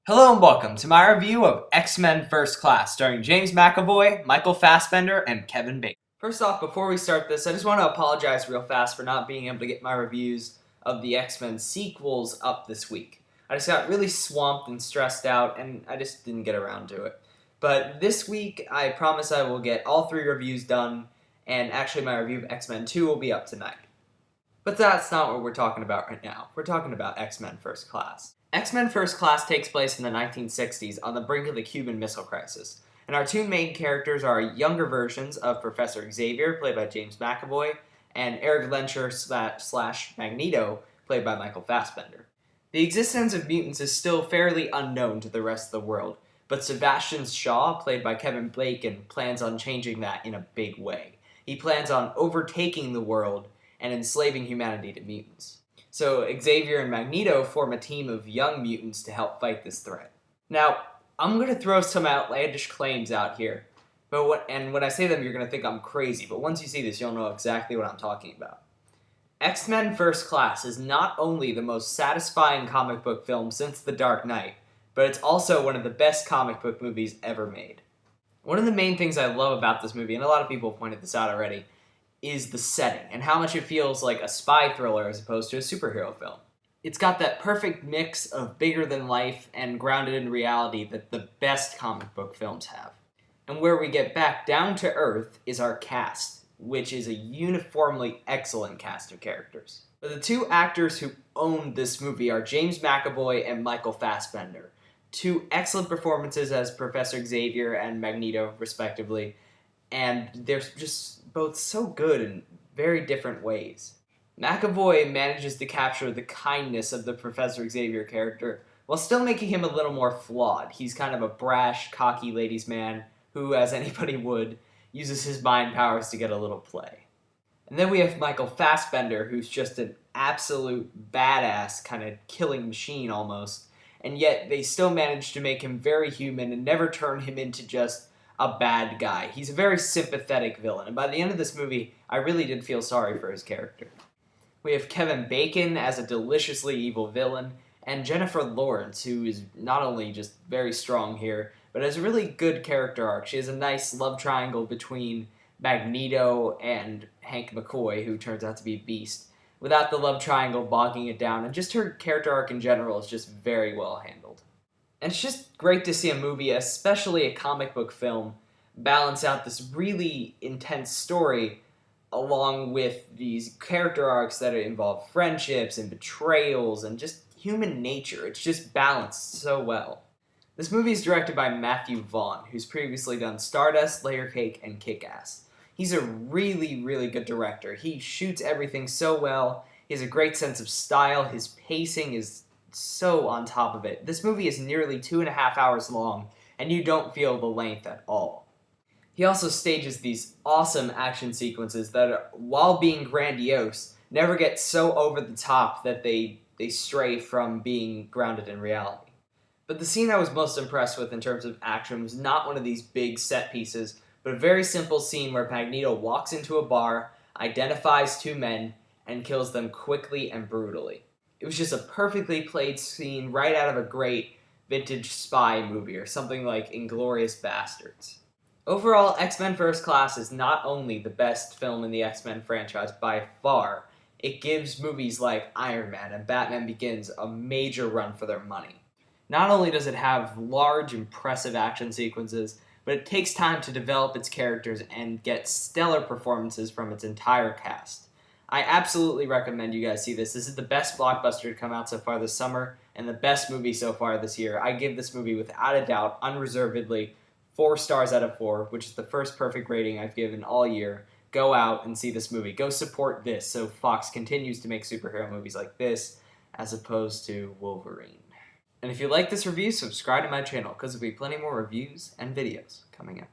Hello and welcome to my review of X-Men First Class, starring James McAvoy, Michael Fassbender, and Kevin Bacon. First off, before we start this, I just want to apologize real fast for not being able to get my reviews of the X-Men sequels up this week. I just got really swamped and stressed out, and I just didn't get around to it. But this week, I promise I will get all 3 reviews done, and actually my review of X-Men 2 will be up tonight. But that's not what we're talking about right now. We're talking about X-Men First Class. X-Men First Class takes place in the 1960s on the brink of the Cuban Missile Crisis, and our 2 main characters are younger versions of Professor Xavier, played by James McAvoy, and Eric Lencher slash Magneto, played by Michael Fassbender. The existence of mutants is still fairly unknown to the rest of the world, but Sebastian Shaw, played by Kevin Bacon, plans on changing that in a big way. He plans on overtaking the world and enslaving humanity to mutants. So Xavier and Magneto form a team of young mutants to help fight this threat. Now, I'm going to throw some outlandish claims out here, when I say them, you're going to think I'm crazy, but once you see this, you'll know exactly what I'm talking about. X-Men First Class is not only the most satisfying comic book film since The Dark Knight, but it's also one of the best comic book movies ever made. One of the main things I love about this movie, and a lot of people have pointed this out already, is the setting, and how much it feels like a spy thriller as opposed to a superhero film. It's got that perfect mix of bigger-than-life and grounded in reality that the best comic book films have. And where we get back down to earth is our cast, which is a uniformly excellent cast of characters. But the 2 actors who own this movie are James McAvoy and Michael Fassbender. 2 excellent performances as Professor Xavier and Magneto, respectively, and they're just both so good in very different ways. McAvoy manages to capture the kindness of the Professor Xavier character while still making him a little more flawed. He's kind of a brash, cocky ladies' man who, as anybody would, uses his mind powers to get a little play. And then we have Michael Fassbender, who's just an absolute badass, kind of killing machine almost, and yet they still manage to make him very human and never turn him into just a bad guy. He's a very sympathetic villain, and by the end of this movie, I really did feel sorry for his character. We have Kevin Bacon as a deliciously evil villain, and Jennifer Lawrence, who is not only just very strong here, but has a really good character arc. She has a nice love triangle between Magneto and Hank McCoy, who turns out to be Beast, without the love triangle bogging it down, and just her character arc in general is just very well handled. And it's just great to see a movie, especially a comic book film, balance out this really intense story along with these character arcs that involve friendships and betrayals and just human nature. It's just balanced so well. This movie is directed by Matthew Vaughn, who's previously done Stardust, Layer Cake, and Kick-Ass. He's a really, really good director. He shoots everything so well. He has a great sense of style. His pacing is so on top of it. This movie is nearly 2.5 hours long, and you don't feel the length at all. He also stages these awesome action sequences that, while being grandiose, never get so over the top that they stray from being grounded in reality. But the scene I was most impressed with in terms of action was not one of these big set pieces, but a very simple scene where Magneto walks into a bar, identifies 2 men, and kills them quickly and brutally. It was just a perfectly played scene right out of a great vintage spy movie or something like Inglourious Basterds. Overall, X-Men First Class is not only the best film in the X-Men franchise by far, it gives movies like Iron Man and Batman Begins a major run for their money. Not only does it have large, impressive action sequences, but it takes time to develop its characters and get stellar performances from its entire cast. I absolutely recommend you guys see this. This is the best blockbuster to come out so far this summer, and the best movie so far this year. I give this movie, without a doubt, unreservedly, 4 stars out of 4, which is the first perfect rating I've given all year. Go out and see this movie. Go support this so Fox continues to make superhero movies like this, as opposed to Wolverine. And if you like this review, subscribe to my channel, because there'll be plenty more reviews and videos coming up.